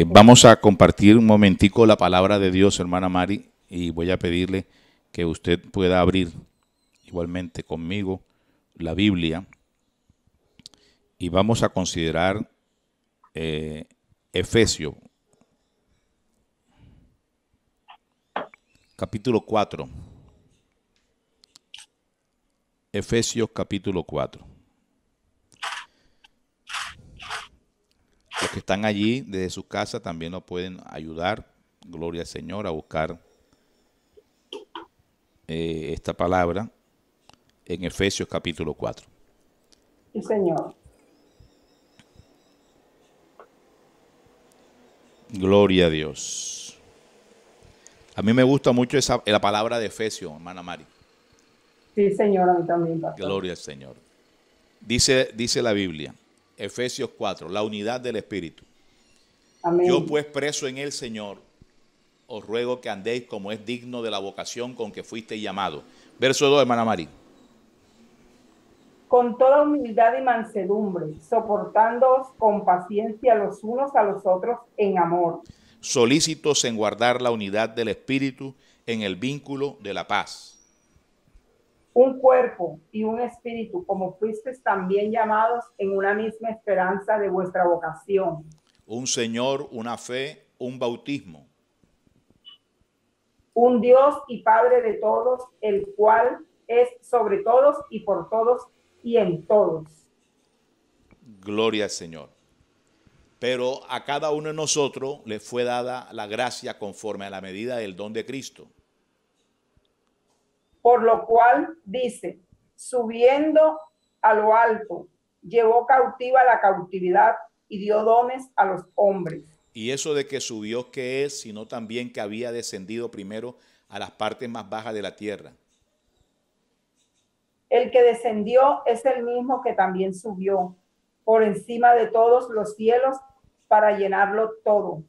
Vamos a compartir un momentico la palabra de Dios, hermana Mari, y voy a pedirle que usted pueda abrir igualmente conmigo la Biblia y vamos a considerar Efesios, capítulo 4. Efesios capítulo 4. Los que están allí desde su casa también nos pueden ayudar, gloria al Señor, a buscar esta palabra en Efesios capítulo 4. Sí, Señor. Gloria a Dios. A mí me gusta mucho la palabra de Efesios, hermana Mari. Sí, Señor, a mí también, pastor. Gloria al Señor. Dice la Biblia, Efesios 4, la unidad del Espíritu. Amén. Yo pues preso en el Señor, os ruego que andéis como es digno de la vocación con que fuisteis llamados. Verso 2, hermana Mari. Con toda humildad y mansedumbre, soportándoos con paciencia los unos a los otros en amor. Solícitos en guardar la unidad del Espíritu en el vínculo de la paz. Un cuerpo y un espíritu, como fuisteis también llamados en una misma esperanza de vuestra vocación. Un Señor, una fe, un bautismo. Un Dios y Padre de todos, el cual es sobre todos y por todos y en todos. Gloria al Señor. Pero a cada uno de nosotros le fue dada la gracia conforme a la medida del don de Cristo. Por lo cual dice, subiendo a lo alto, llevó cautiva la cautividad y dio dones a los hombres. Y eso de que subió, ¿qué es? Sino también que había descendido primero a las partes más bajas de la tierra. El que descendió es el mismo que también subió por encima de todos los cielos para llenarlo todo.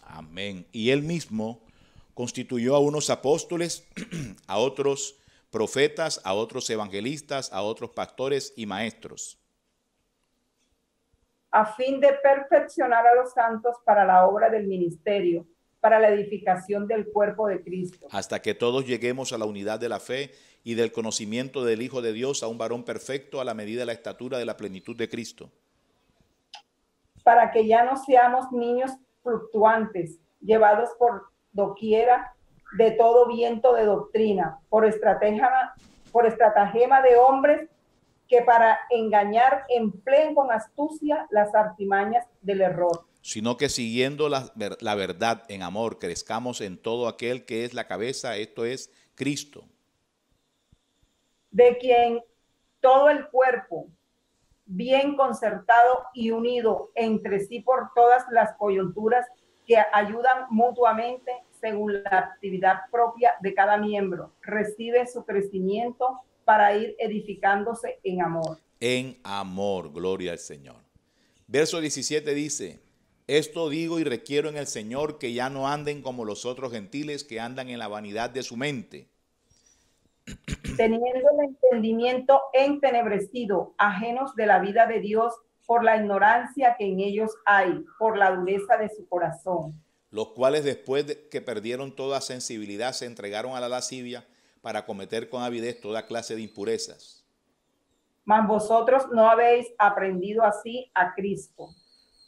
Amén. Y él mismo constituyó a unos apóstoles, a otros profetas, a otros evangelistas, a otros pastores y maestros. A fin de perfeccionar a los santos para la obra del ministerio, para la edificación del cuerpo de Cristo. Hasta que todos lleguemos a la unidad de la fe y del conocimiento del Hijo de Dios, a un varón perfecto a la medida de la estatura de la plenitud de Cristo. Para que ya no seamos niños fluctuantes, llevados por doquiera de todo viento de doctrina, por estratagema de hombres que para engañar empleen con astucia las artimañas del error. Sino que siguiendo la verdad en amor, crezcamos en todo aquel que es la cabeza, esto es Cristo. De quien todo el cuerpo, bien concertado y unido entre sí por todas las coyunturas que ayudan mutuamente según la actividad propia de cada miembro, recibe su crecimiento para ir edificándose en amor. En amor, gloria al Señor. Verso 17 dice, esto digo y requiero en el Señor que ya no anden como los otros gentiles que andan en la vanidad de su mente. Teniendo el entendimiento entenebrecido, ajenos de la vida de Dios por la ignorancia que en ellos hay, por la dureza de su corazón. Los cuales después de que perdieron toda sensibilidad se entregaron a la lascivia para cometer con avidez toda clase de impurezas. Mas vosotros no habéis aprendido así a Cristo.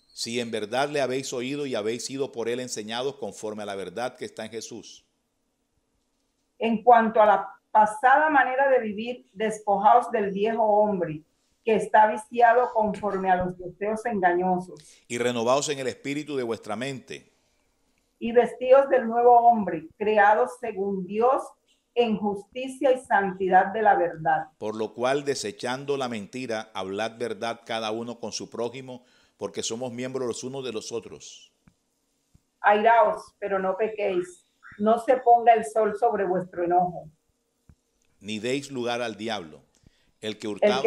Si en verdad le habéis oído y habéis sido por él enseñados conforme a la verdad que está en Jesús. En cuanto a la pasada manera de vivir, despojaos del viejo hombre, que está viciado conforme a los deseos engañosos. Y renovaos en el espíritu de vuestra mente. Y vestidos del nuevo hombre, creados según Dios, en justicia y santidad de la verdad. Por lo cual, desechando la mentira, hablad verdad cada uno con su prójimo, porque somos miembros los unos de los otros. Airaos, pero no pequéis. No se ponga el sol sobre vuestro enojo. Ni deis lugar al diablo. El que hurtaba...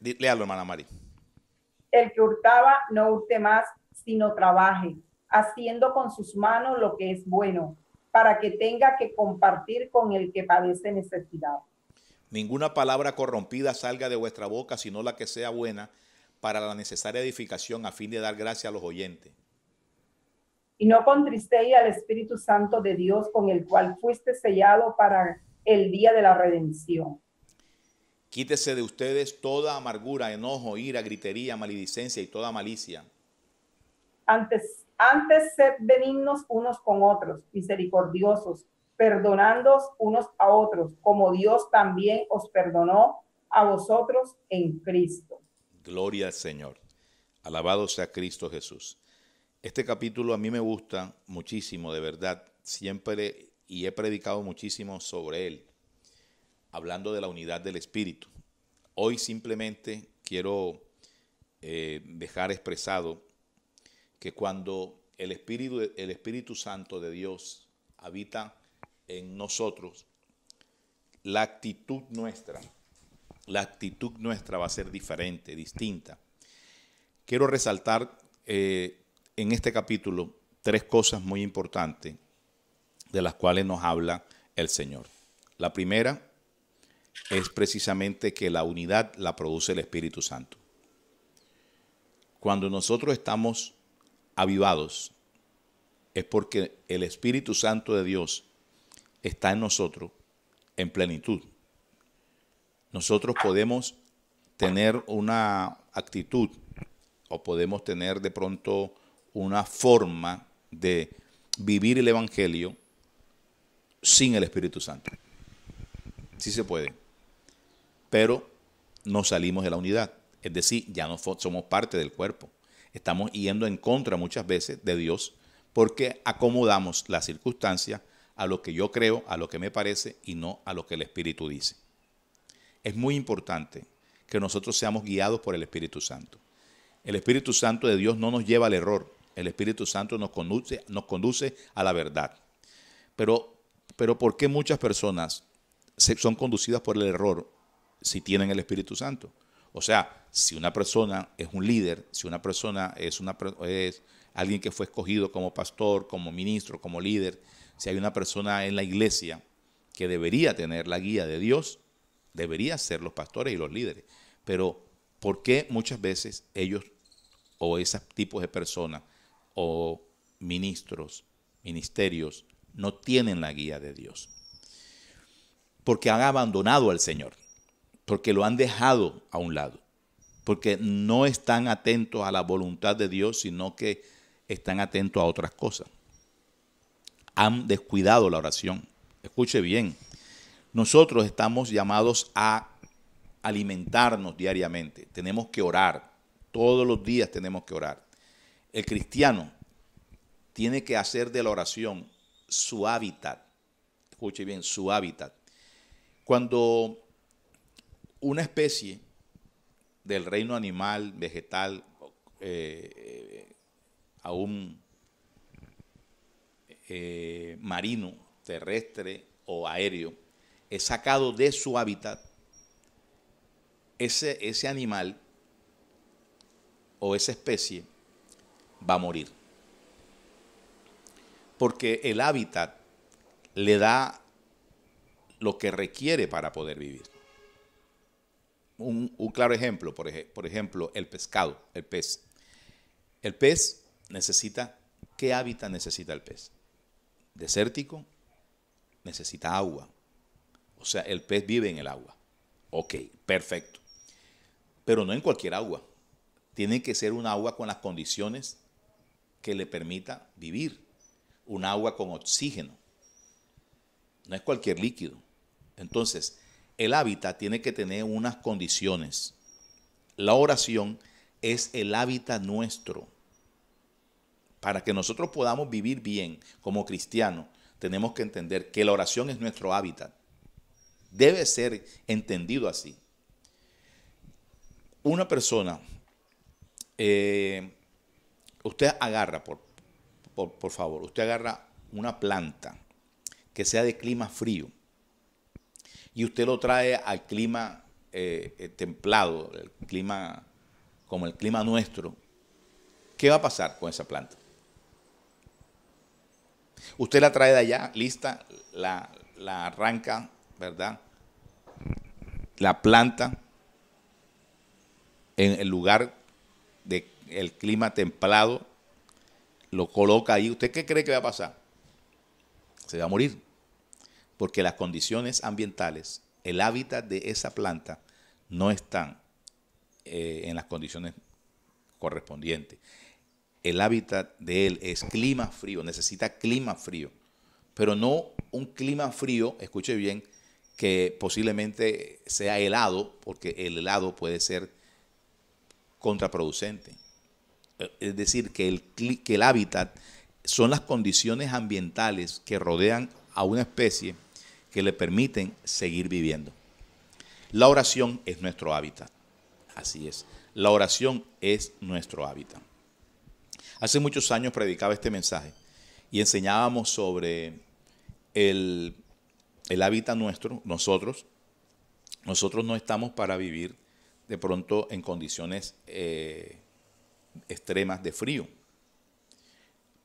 Léalo, hermana Mari. El que hurtaba no hurte más, sino trabaje, haciendo con sus manos lo que es bueno, para que tenga que compartir con el que padece necesidad. Ninguna palabra corrompida salga de vuestra boca, sino la que sea buena, para la necesaria edificación, a fin de dar gracia a los oyentes. y no contristéis al Espíritu Santo de Dios, con el cual fuiste sellado para el día de la redención. Quítese de ustedes toda amargura, enojo, ira, gritería, maledicencia y toda malicia. Antes sed benignos unos con otros, misericordiosos, perdonándoos unos a otros, como Dios también os perdonó a vosotros en Cristo. Gloria al Señor. Alabado sea Cristo Jesús. Este capítulo a mí me gusta muchísimo, de verdad, siempre, y he predicado muchísimo sobre él, hablando de la unidad del Espíritu. Hoy simplemente quiero dejar expresado que cuando el Espíritu Santo de Dios habita en nosotros, la actitud nuestra va a ser diferente, distinta. Quiero resaltar en este capítulo 3 cosas muy importantes de las cuales nos habla el Señor. La primera es precisamente que la unidad la produce el Espíritu Santo. Cuando nosotros estamos avivados, es porque el Espíritu Santo de Dios está en nosotros en plenitud. Nosotros podemos tener una actitud o podemos tener de pronto una forma de vivir el Evangelio sin el Espíritu Santo. Sí se puede, pero no salimos de la unidad. Es decir, ya no somos parte del cuerpo. Estamos yendo en contra muchas veces de Dios porque acomodamos la circunstancia a lo que yo creo, a lo que me parece y no a lo que el Espíritu dice. Es muy importante que nosotros seamos guiados por el Espíritu Santo. El Espíritu Santo de Dios no nos lleva al error. El Espíritu Santo nos conduce a la verdad. Pero ¿por qué muchas personas son conducidas por el error si tienen el Espíritu Santo? O sea, si una persona es un líder, si una persona es alguien que fue escogido como pastor, como ministro, como líder, si hay una persona en la iglesia que debería tener la guía de Dios, debería ser los pastores y los líderes. Pero ¿por qué muchas veces ellos o esos tipos de personas o ministros, ministerios, no tienen la guía de Dios? Porque han abandonado al Señor, porque lo han dejado a un lado, porque no están atentos a la voluntad de Dios, sino que están atentos a otras cosas. Han descuidado la oración. Escuche bien, nosotros estamos llamados a alimentarnos diariamente. Tenemos que orar. Todos los días tenemos que orar. El cristiano tiene que hacer de la oración su hábitat. Escuche bien, su hábitat. Cuando una especie del reino animal, vegetal, aún marino, terrestre o aéreo, es sacado de su hábitat, ese animal o esa especie va a morir. Porque el hábitat le da lo que requiere para poder vivir. Un claro ejemplo, por ejemplo, el pescado, el pez. El pez necesita, ¿qué hábitat necesita el pez? Desértico, necesita agua. O sea, el pez vive en el agua. Ok, perfecto. Pero no en cualquier agua. Tiene que ser un agua con las condiciones que le permita vivir. Un agua con oxígeno. No es cualquier líquido. Entonces, el hábitat tiene que tener unas condiciones. La oración es el hábitat nuestro. Para que nosotros podamos vivir bien como cristianos, tenemos que entender que la oración es nuestro hábitat. Debe ser entendido así. Una persona, usted agarra, por favor, usted agarra una planta que sea de clima frío y usted lo trae al clima templado, el clima como el clima nuestro. ¿Qué va a pasar con esa planta? Usted la trae de allá, lista, la arranca, ¿verdad? La planta en el lugar del clima templado, lo coloca ahí, ¿usted qué cree que va a pasar? Se va a morir, porque las condiciones ambientales, el hábitat de esa planta no están en las condiciones correspondientes. El hábitat de él es clima frío, necesita clima frío, pero no un clima frío, escuche bien, que posiblemente sea helado, porque el helado puede ser contraproducente. Es decir, que el hábitat son las condiciones ambientales que rodean a una especie que le permiten seguir viviendo. La oración es nuestro hábitat. Así es. La oración es nuestro hábitat. Hace muchos años predicaba este mensaje y enseñábamos sobre el hábitat nuestro. Nosotros no estamos para vivir de pronto en condiciones extremas de frío.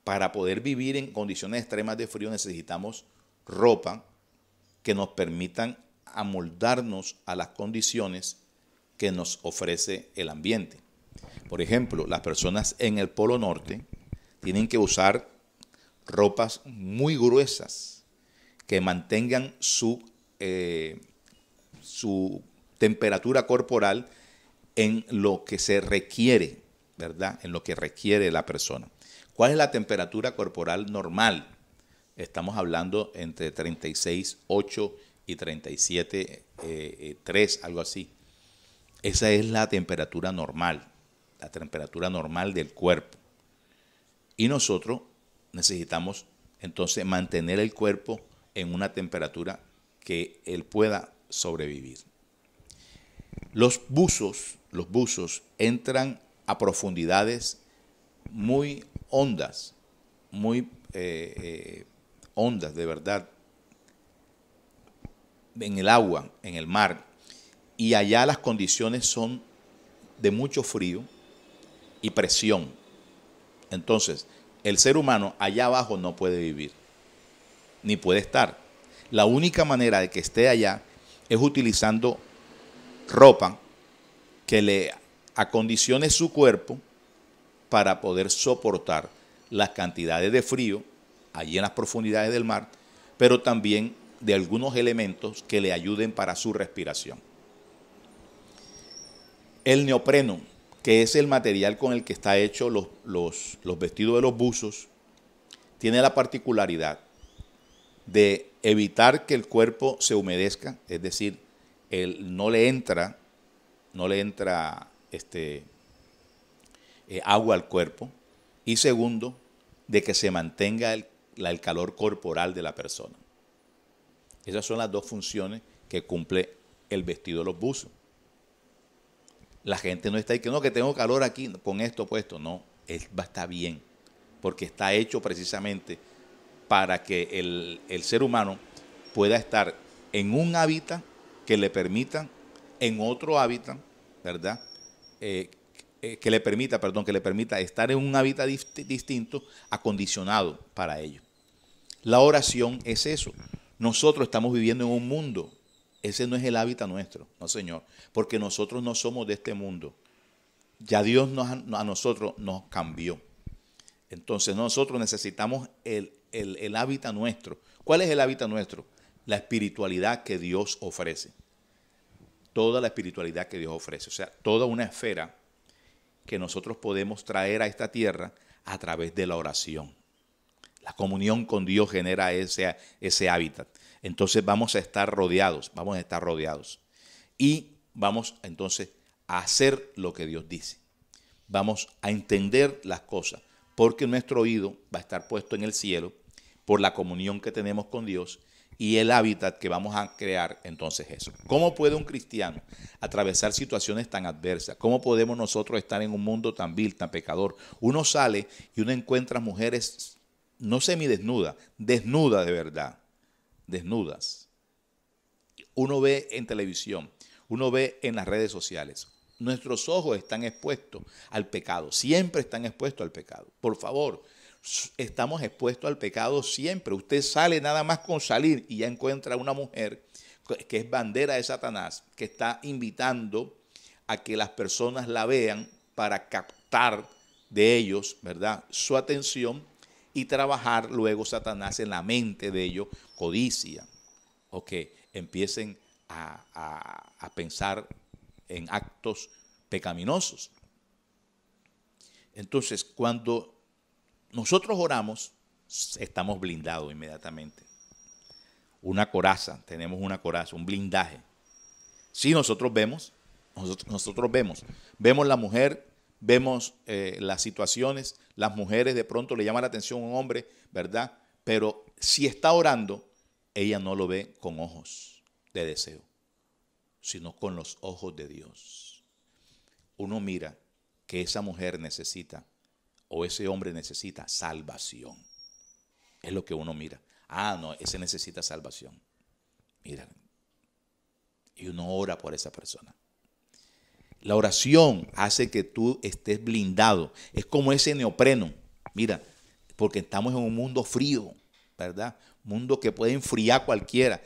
Para poder vivir en condiciones extremas de frío necesitamos ropa que nos permitan amoldarnos a las condiciones que nos ofrece el ambiente. Por ejemplo, las personas en el Polo Norte tienen que usar ropas muy gruesas que mantengan su temperatura corporal en lo que se requiere, ¿verdad? En lo que requiere la persona. ¿Cuál es la temperatura corporal normal? Estamos hablando entre 36,8 y 37,3, algo así. Esa es la temperatura normal del cuerpo. Y nosotros necesitamos entonces mantener el cuerpo en una temperatura que él pueda sobrevivir. Los buzos entran a profundidades muy hondas, muy hondas de verdad, en el agua, en el mar, y allá las condiciones son de mucho frío y presión. Entonces, el ser humano allá abajo no puede vivir, ni puede estar. La única manera de que esté allá es utilizando ropa que le acondicione su cuerpo para poder soportar las cantidades de frío allí en las profundidades del mar, pero también de algunos elementos que le ayuden para su respiración. El neopreno, que es el material con el que está hecho los vestidos de los buzos, tiene la particularidad de evitar que el cuerpo se humedezca, es decir, no le entra agua al cuerpo, y segundo, de que se mantenga el calor corporal de la persona. Esas son las dos funciones que cumple el vestido de los buzos. La gente no está ahí que no, que tengo calor aquí con esto puesto. No, va a estar bien, porque está hecho precisamente para que el ser humano pueda estar en un hábitat que le permita, en otro hábitat, ¿verdad? Que le permita estar en un hábitat distinto, acondicionado para ello. La oración es eso. Nosotros estamos viviendo en un mundo. Ese no es el hábitat nuestro, no señor, porque nosotros no somos de este mundo. Ya Dios a nosotros nos cambió. Entonces nosotros necesitamos el hábitat nuestro. ¿Cuál es el hábitat nuestro? La espiritualidad que Dios ofrece. Toda la espiritualidad que Dios ofrece. O sea, toda una esfera que nosotros podemos traer a esta tierra a través de la oración. La comunión con Dios genera ese hábitat. Entonces vamos a estar rodeados. Y vamos entonces a hacer lo que Dios dice. Vamos a entender las cosas, porque nuestro oído va a estar puesto en el cielo por la comunión que tenemos con Dios y el hábitat que vamos a crear entonces eso. ¿Cómo puede un cristiano atravesar situaciones tan adversas? ¿Cómo podemos nosotros estar en un mundo tan vil, tan pecador? Uno sale y uno encuentra mujeres no semidesnudas, desnudas de verdad, desnudas. Uno ve en televisión, uno ve en las redes sociales. Nuestros ojos están expuestos al pecado, siempre están expuestos al pecado. Por favor, estamos expuestos al pecado siempre. Usted sale nada más con salir y ya encuentra una mujer que es bandera de Satanás, que está invitando a que las personas la vean para captar de ellos, ¿verdad?, su atención y trabajar luego Satanás en la mente de ellos codicia, o que empiecen a pensar en actos pecaminosos. Entonces, cuando nosotros oramos, estamos blindados inmediatamente. Una coraza, tenemos una coraza, un blindaje. Si nosotros vemos, vemos la mujer, vemos las situaciones, las mujeres de pronto le llama la atención a un hombre, ¿verdad? Pero si está orando, ella no lo ve con ojos de deseo, sino con los ojos de Dios. Uno mira que esa mujer necesita o ese hombre necesita salvación. Es lo que uno mira. Ah, no, ese necesita salvación. Mira. Y uno ora por esa persona. La oración hace que tú estés blindado. Es como ese neopreno. Mira, porque estamos en un mundo frío, ¿verdad? Mundo que puede enfriar cualquiera.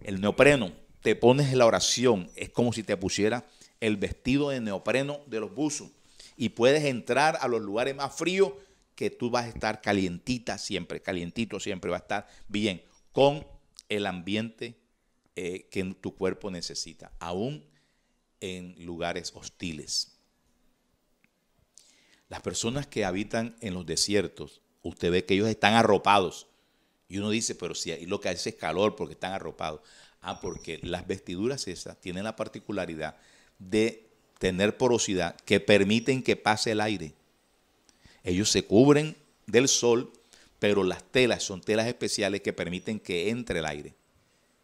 El neopreno, te pones en la oración, es como si te pusiera el vestido de neopreno de los buzos y puedes entrar a los lugares más fríos que tú vas a estar calientita siempre, calientito siempre, va a estar bien con el ambiente que tu cuerpo necesita, aún en lugares hostiles. Las personas que habitan en los desiertos, usted ve que ellos están arropados. Y uno dice, pero si lo que hace es calor porque están arropados. Ah, porque las vestiduras esas tienen la particularidad de tener porosidad que permiten que pase el aire. Ellos se cubren del sol, pero las telas son telas especiales que permiten que entre el aire.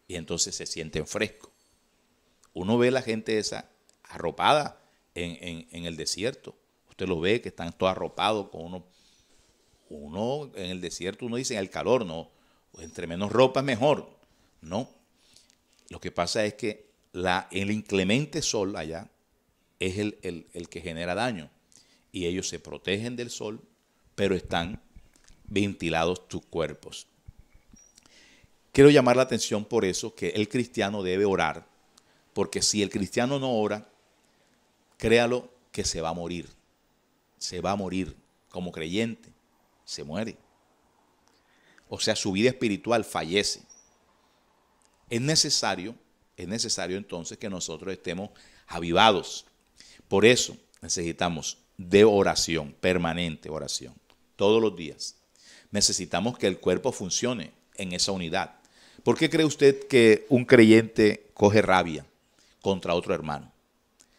Y entonces se sienten frescos. Uno ve a la gente esa arropada en el desierto. Usted lo ve que están todos arropados con uno en el desierto, uno dice en el calor, no, entre menos ropa es mejor. No, lo que pasa es que el inclemente sol allá es el que genera daño. Y ellos se protegen del sol, pero están ventilados sus cuerpos. Quiero llamar la atención por eso que el cristiano debe orar, porque si el cristiano no ora, créalo que se va a morir. Se va a morir como creyente, se muere. O sea, su vida espiritual fallece. Es necesario entonces que nosotros estemos avivados. Por eso necesitamos de oración, permanente oración, todos los días. Necesitamos que el cuerpo funcione en esa unidad. ¿Por qué cree usted que un creyente coge rabia contra otro hermano?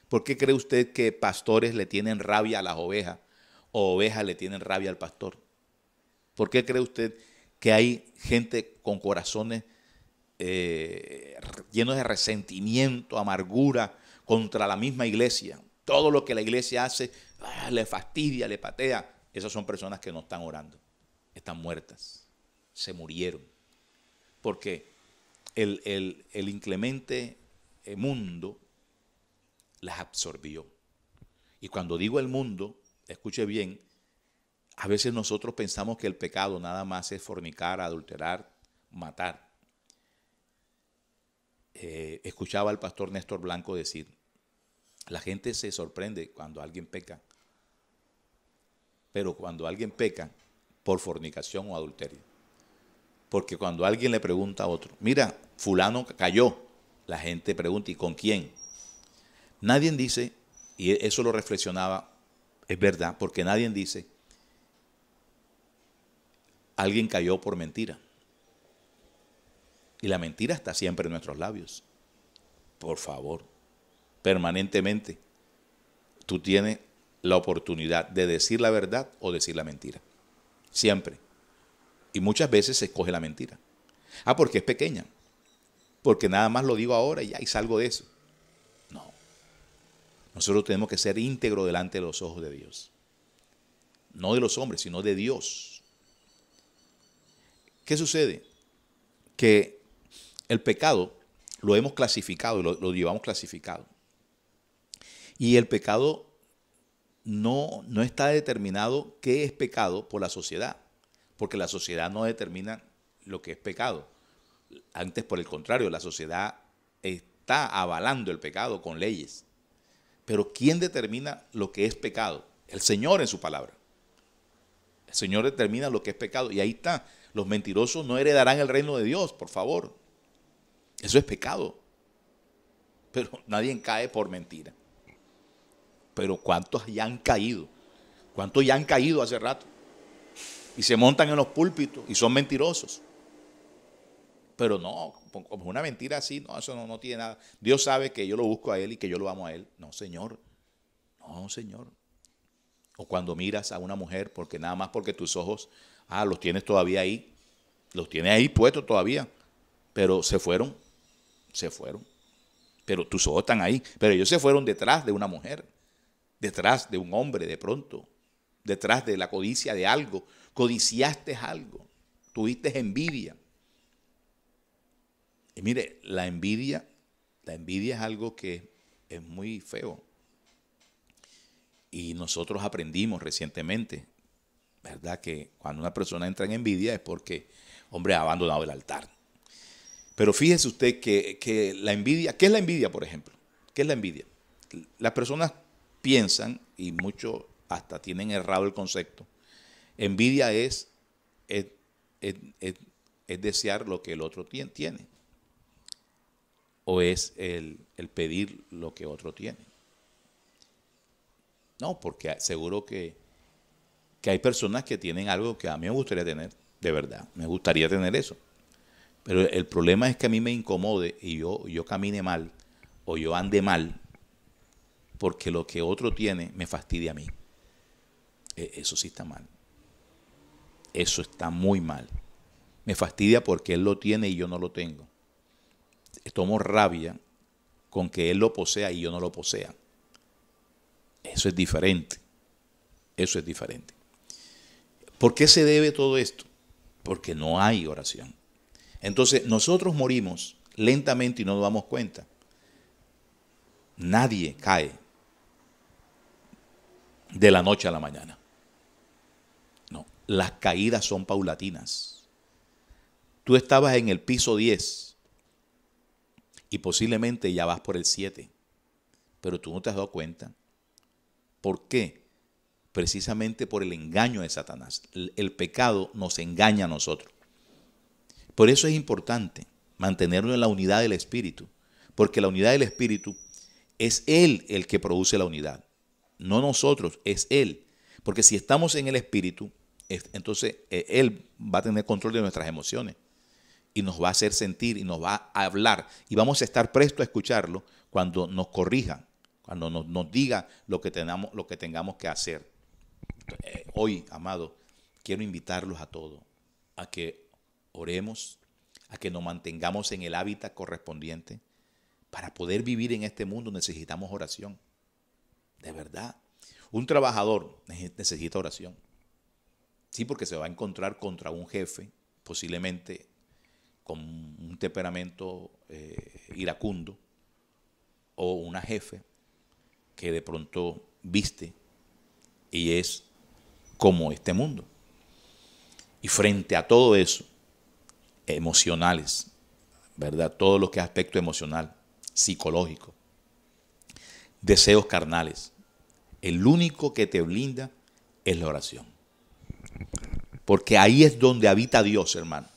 ¿Por qué cree usted que pastores le tienen rabia a las ovejas o ovejas le tienen rabia al pastor? ¿Por qué cree usted que hay gente con corazones llenos de resentimiento, amargura contra la misma iglesia? Todo lo que la iglesia hace le fastidia, le patea. Esas son personas que no están orando, están muertas, se murieron. Porque el inclemente mundo las absorbió. Y cuando digo el mundo, escuche bien, a veces nosotros pensamos que el pecado nada más es fornicar, adulterar, matar. Escuchaba al pastor Néstor Blanco decir, la gente se sorprende cuando alguien peca, pero cuando alguien peca por fornicación o adulterio. Porque cuando alguien le pregunta a otro, mira, fulano cayó, la gente pregunta, ¿y con quién? Nadie dice, y eso lo reflexionaba, es verdad, porque nadie dice, alguien cayó por mentira. Y la mentira está siempre en nuestros labios. Por favor, permanentemente, tú tienes la oportunidad de decir la verdad o decir la mentira. Siempre. Y muchas veces se escoge la mentira. Ah, porque es pequeña. Porque nada más lo digo ahora y ya y salgo de eso. No. Nosotros tenemos que ser íntegros delante de los ojos de Dios. No de los hombres, sino de Dios. ¿Qué sucede? Que el pecado lo hemos clasificado, lo llevamos clasificado. Y el pecado no está determinado qué es pecado por la sociedad, porque la sociedad no determina lo que es pecado. Antes, por el contrario, la sociedad está avalando el pecado con leyes. Pero ¿quién determina lo que es pecado? El Señor en su palabra. El Señor determina lo que es pecado. Y ahí está. Los mentirosos no heredarán el reino de Dios, por favor. Eso es pecado. Pero nadie cae por mentira. Pero ¿cuántos ya han caído? ¿Cuántos ya han caído hace rato? Y se montan en los púlpitos y son mentirosos. Pero no, como una mentira así, no, eso no tiene nada. Dios sabe que yo lo busco a Él y que yo lo amo a Él. No, Señor. No, Señor. O cuando miras a una mujer, porque nada más porque tus ojos, los tienes todavía ahí. Los tienes ahí puestos todavía. Pero se fueron. Pero tus ojos están ahí. Pero ellos se fueron detrás de una mujer. Detrás de un hombre de pronto. Detrás de la codicia de algo. Codiciaste algo. Tuviste envidia. Y mire, la envidia es algo que es muy feo. Y nosotros aprendimos recientemente, ¿verdad? Que cuando una persona entra en envidia es porque, hombre, ha abandonado el altar. Pero fíjese usted que la envidia, ¿qué es la envidia, por ejemplo? ¿Qué es la envidia? Las personas piensan, y muchos hasta tienen errado el concepto, envidia es desear lo que el otro tiene. O es el pedir lo que otro tiene. No, porque seguro que hay personas que tienen algo que a mí me gustaría tener, de verdad, me gustaría tener eso. Pero el problema es que a mí me incomode y yo camine mal o yo ande mal porque lo que otro tiene me fastidia a mí. Eso sí está mal. Eso está muy mal. Me fastidia porque él lo tiene y yo no lo tengo. Tomo rabia con que él lo posea y yo no lo posea. Eso es diferente. Eso es diferente. ¿Por qué se debe todo esto? Porque no hay oración. Entonces nosotros morimos lentamente y no nos damos cuenta. Nadie cae de la noche a la mañana. No, las caídas son paulatinas. Tú estabas en el piso 10 y posiblemente ya vas por el 7, pero tú no te has dado cuenta. ¿Por qué? Precisamente por el engaño de Satanás. El pecado nos engaña a nosotros. Por eso es importante mantenernos en la unidad del Espíritu, porque la unidad del Espíritu es Él el que produce la unidad, no nosotros, es Él. Porque si estamos en el Espíritu, entonces Él va a tener control de nuestras emociones y nos va a hacer sentir y nos va a hablar y vamos a estar prestos a escucharlo cuando nos corrija, cuando nos diga lo que tengamos que hacer. Hoy, amado, quiero invitarlos a todos a que oremos, a que nos mantengamos en el hábitat correspondiente. Para poder vivir en este mundo necesitamos oración. De verdad. Un trabajador necesita oración. Sí, porque se va a encontrar contra un jefe, posiblemente con un temperamento iracundo, o una jefe que de pronto viste y es como este mundo. Y frente a todo eso, emocionales, ¿verdad? Todo lo que es aspecto emocional, psicológico, deseos carnales, el único que te blinda es la oración. Porque ahí es donde habita Dios, hermano.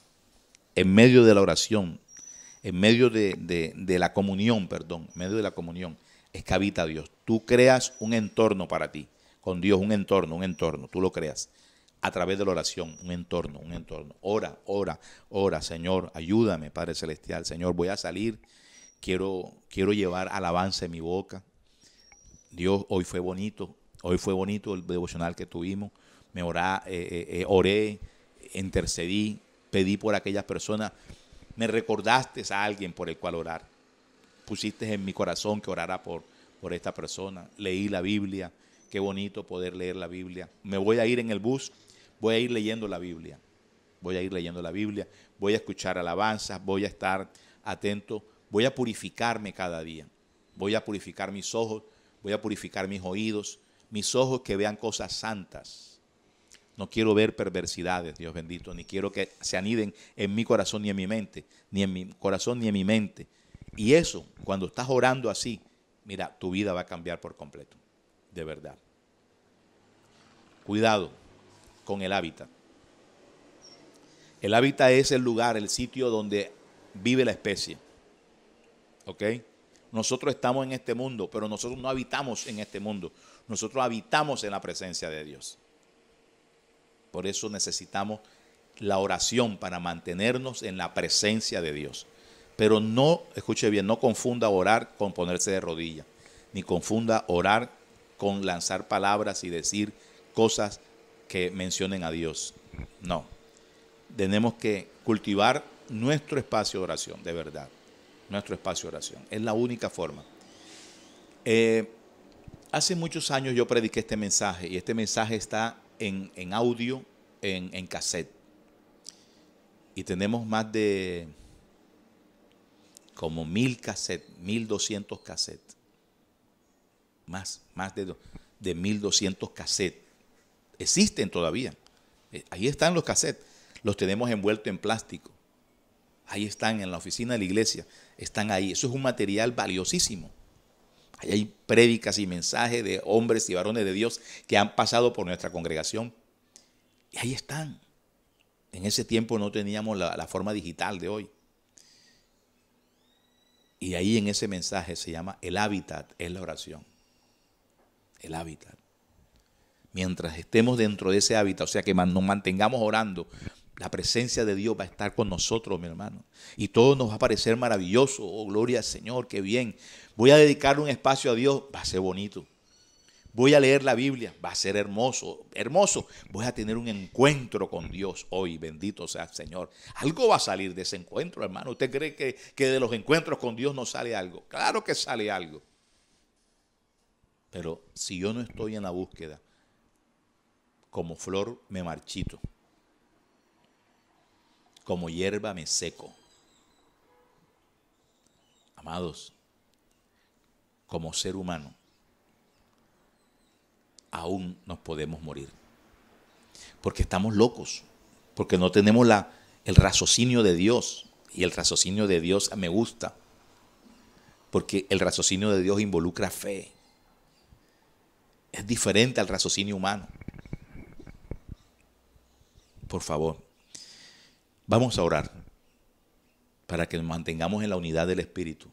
En medio de la oración, en medio de la comunión, en medio de la comunión, es que habita Dios. Tú creas un entorno para ti, con Dios, un entorno, tú lo creas. A través de la oración, un entorno. Ora, Señor, ayúdame, Padre Celestial. Señor, voy a salir, quiero llevar alabanza en mi boca. Dios, hoy fue bonito el devocional que tuvimos. Oré, intercedí, pedí por aquellas personas. Me recordaste a alguien por el cual orar. Pusiste en mi corazón que orara por esta persona. Leí la Biblia. Qué bonito poder leer la Biblia. Me voy a ir en el bus, voy a ir leyendo la Biblia. Voy a escuchar alabanzas, voy a estar atento, voy a purificarme cada día. Voy a purificar mis ojos, voy a purificar mis oídos, mis ojos que vean cosas santas. No quiero ver perversidades, Dios bendito, ni quiero que se aniden en mi corazón ni en mi mente, ni en mi corazón ni en mi mente. Y eso, cuando estás orando así, mira, tu vida va a cambiar por completo. De verdad. Cuidado, con el hábitat. El hábitat es el lugar, el sitio donde vive la especie. ¿Ok? Nosotros estamos en este mundo, pero nosotros no habitamos en este mundo. Nosotros habitamos en la presencia de Dios. Por eso necesitamos la oración para mantenernos en la presencia de Dios. Pero no, escuche bien, no confunda orar con ponerse de rodillas, ni confunda orar con lanzar palabras y decir cosas que mencionen a Dios. No, tenemos que cultivar nuestro espacio de oración, de verdad, nuestro espacio de oración. Es la única forma. Hace muchos años yo prediqué este mensaje y este mensaje está en audio, en cassette. Y tenemos más de como 1000 cassettes, 1200 cassettes. Más de 1200 cassettes. Existen todavía. Ahí están los cassettes. Los tenemos envueltos en plástico. Ahí están en la oficina de la iglesia. Están ahí. Eso es un material valiosísimo. Ahí hay prédicas y mensajes de hombres y varones de Dios que han pasado por nuestra congregación. Y ahí están. En ese tiempo no teníamos la forma digital de hoy. Y ahí en ese mensaje se llama el hábitat, es la oración. El hábitat. Mientras estemos dentro de ese hábitat, o sea que nos mantengamos orando, la presencia de Dios va a estar con nosotros, mi hermano. Y todo nos va a parecer maravilloso. Oh, gloria al Señor, qué bien. Voy a dedicar un espacio a Dios, va a ser bonito. Voy a leer la Biblia, va a ser hermoso, hermoso. Voy a tener un encuentro con Dios hoy, bendito sea el Señor. Algo va a salir de ese encuentro, hermano. ¿Usted cree que de los encuentros con Dios no sale algo? Claro que sale algo. Pero si yo no estoy en la búsqueda, como flor me marchito, como hierba me seco. Amados, como ser humano, aún nos podemos morir. Porque estamos locos, porque no tenemos el raciocinio de Dios. Y el raciocinio de Dios me gusta, porque el raciocinio de Dios involucra fe. Es diferente al raciocinio humano. Por favor, vamos a orar para que nos mantengamos en la unidad del Espíritu.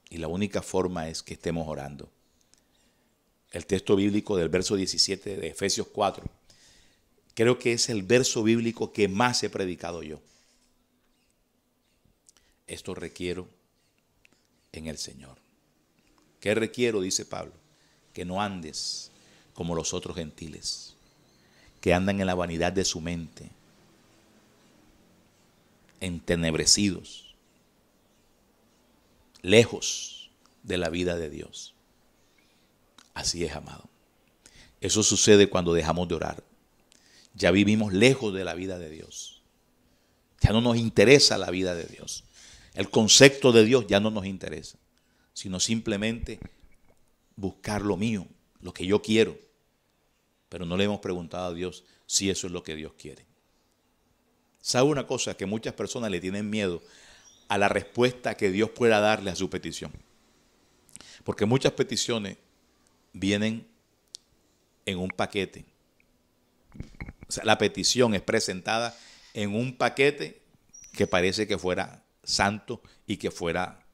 Y la única forma es que estemos orando. El texto bíblico del verso 17 de Efesios 4, creo que es el verso bíblico que más he predicado yo. Esto requiero en el Señor. ¿Qué requiero? Dice Pablo. Que no andes como los otros gentiles, que andan en la vanidad de su mente, entenebrecidos, lejos de la vida de Dios. Así es, amado. Eso sucede cuando dejamos de orar. Ya vivimos lejos de la vida de Dios. Ya no nos interesa la vida de Dios. El concepto de Dios ya no nos interesa, sino simplemente buscar lo mío, lo que yo quiero. Pero no le hemos preguntado a Dios si eso es lo que Dios quiere. ¿Sabe una cosa? Que muchas personas le tienen miedo a la respuesta que Dios pueda darle a su petición. Porque muchas peticiones vienen en un paquete. O sea, la petición es presentada en un paquete que parece que fuera santo y que fuera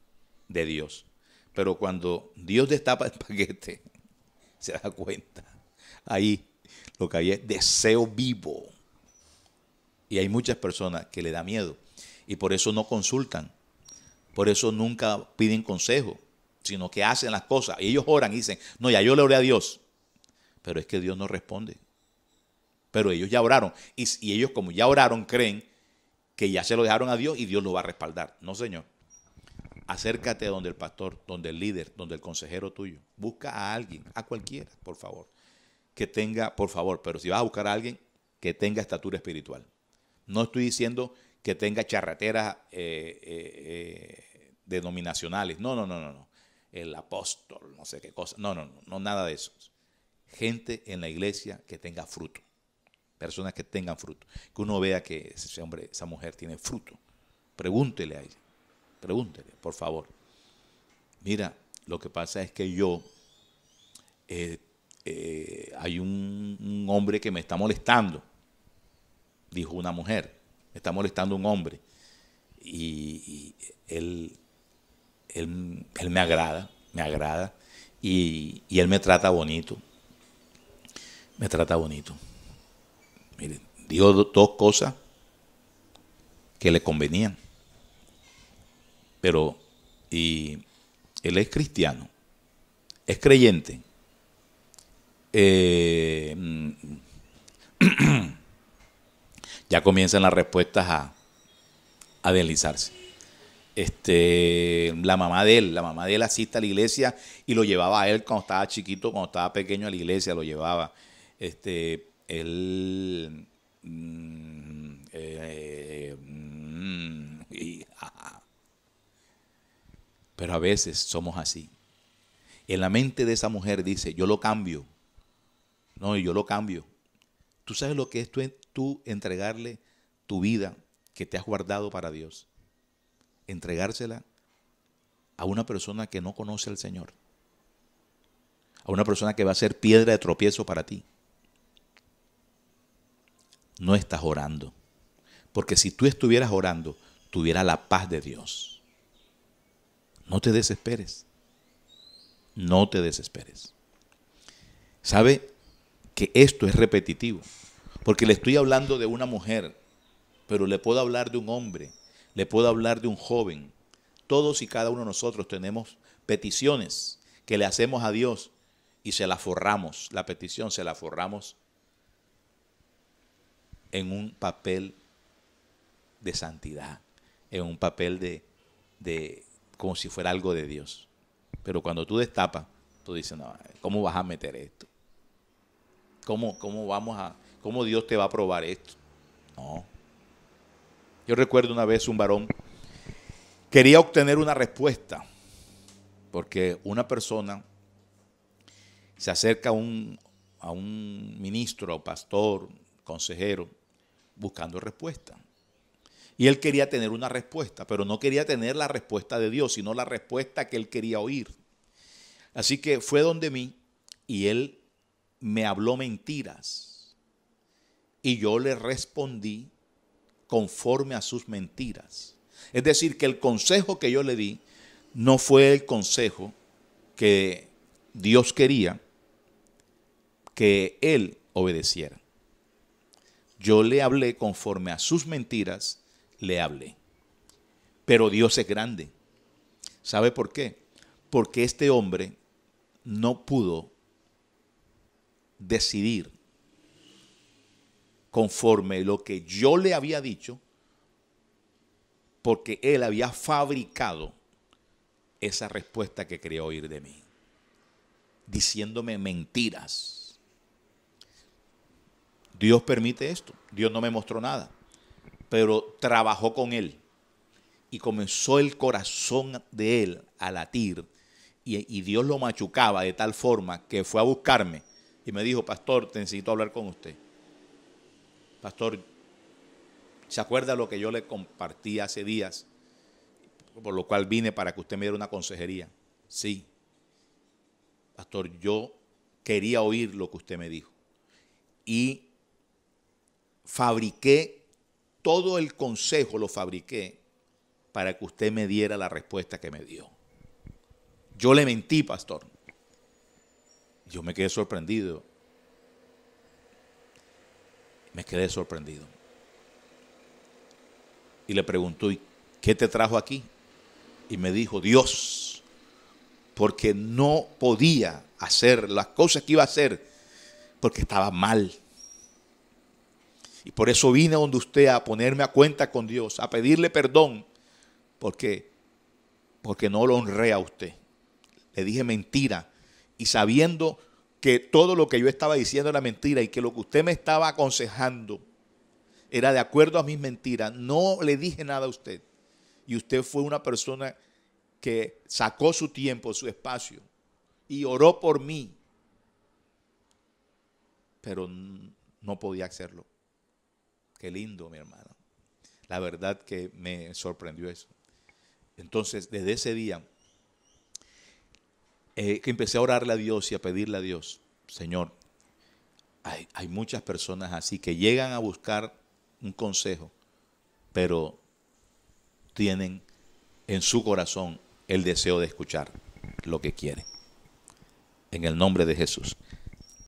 de Dios. Pero cuando Dios destapa el paquete, se da cuenta. Ahí lo que hay es deseo vivo. Y hay muchas personas que le da miedo. Y por eso no consultan. Por eso nunca piden consejo, sino que hacen las cosas. Y ellos oran y dicen, no, ya yo le oré a Dios. Pero es que Dios no responde. Pero ellos ya oraron. Y ellos, como ya oraron, creen que ya se lo dejaron a Dios y Dios lo va a respaldar. No, señor. Acércate a donde el pastor, donde el líder, donde el consejero tuyo. Busca a alguien, a cualquiera, por favor. Que tenga, por favor, pero si vas a buscar a alguien, que tenga estatura espiritual. No estoy diciendo que tenga charreteras denominacionales. No. El apóstol, no sé qué cosa. No, nada de eso. Gente en la iglesia que tenga fruto. Personas que tengan fruto. Que uno vea que ese hombre, esa mujer tiene fruto. Pregúntele a ella. Pregúntele, por favor. Mira, lo que pasa es que hay un hombre que me está molestando. dijo una mujer, me está molestando un hombre. Y él me agrada, y él me trata bonito. Me trata bonito. Miren, dijo dos cosas que le convenían. Pero, y él es cristiano, es creyente. Ya comienzan las respuestas a deslizarse. La mamá de él asiste a la iglesia y lo llevaba a él cuando estaba chiquito, cuando estaba pequeño a la iglesia, lo llevaba. Pero a veces somos así. En la mente de esa mujer dice, yo lo cambio. No, yo lo cambio. ¿Tú sabes lo que es tú entregarle tu vida que te has guardado para Dios? Entregársela a una persona que no conoce al Señor. A una persona que va a ser piedra de tropiezo para ti. No estás orando. Porque si tú estuvieras orando, tuvieras la paz de Dios. No te desesperes. No te desesperes. ¿Sabe que esto es repetitivo? Porque le estoy hablando de una mujer, pero le puedo hablar de un hombre, le puedo hablar de un joven. Todos y cada uno de nosotros tenemos peticiones que le hacemos a Dios y se la forramos. La petición se la forramos en un papel de santidad, en un papel de como si fuera algo de Dios. Pero cuando tú destapas, tú dices, no, ¿cómo vas a meter esto? ¿Cómo Dios te va a probar esto? No. Yo recuerdo una vez un varón quería obtener una respuesta, porque una persona se acerca a un ministro, pastor, consejero, buscando respuesta. Y él quería tener una respuesta, pero no quería tener la respuesta de Dios, sino la respuesta que él quería oír. Así que fue donde mí y él me habló mentiras. Y yo le respondí conforme a sus mentiras. Es decir, que el consejo que yo le di no fue el consejo que Dios quería que él obedeciera. Yo le hablé conforme a sus mentiras, le hablé. Pero Dios es grande. ¿Sabe por qué? Porque este hombre no pudo decidir conforme lo que yo le había dicho, porque él había fabricado esa respuesta que quería oír de mí, diciéndome mentiras. Dios permite esto. Dios no me mostró nada, pero trabajó con él y comenzó el corazón de él a latir y Dios lo machucaba de tal forma que fue a buscarme y me dijo, pastor, te necesito hablar con usted. Pastor, ¿se acuerda lo que yo le compartí hace días? Por lo cual vine para que usted me diera una consejería. Sí. Pastor, yo quería oír lo que usted me dijo. Y fabriqué todo el consejo, lo fabriqué para que usted me diera la respuesta que me dio. Yo le mentí, pastor. Yo me quedé sorprendido. Me quedé sorprendido. Y le preguntó, ¿y qué te trajo aquí? Y me dijo, Dios, porque no podía hacer las cosas que iba a hacer, porque estaba mal. Y por eso vine donde usted a ponerme a cuenta con Dios, a pedirle perdón, porque no lo honré a usted. Le dije mentira y sabiendo que todo lo que yo estaba diciendo era mentira y que lo que usted me estaba aconsejando era de acuerdo a mis mentiras, no le dije nada a usted. Y usted fue una persona que sacó su tiempo, su espacio y oró por mí, pero no podía hacerlo. Qué lindo, mi hermano. La verdad que me sorprendió eso. Entonces, desde ese día que empecé a orarle a Dios y a pedirle a Dios, Señor, hay muchas personas así que llegan a buscar un consejo, pero tienen en su corazón el deseo de escuchar lo que quieren. En el nombre de Jesús.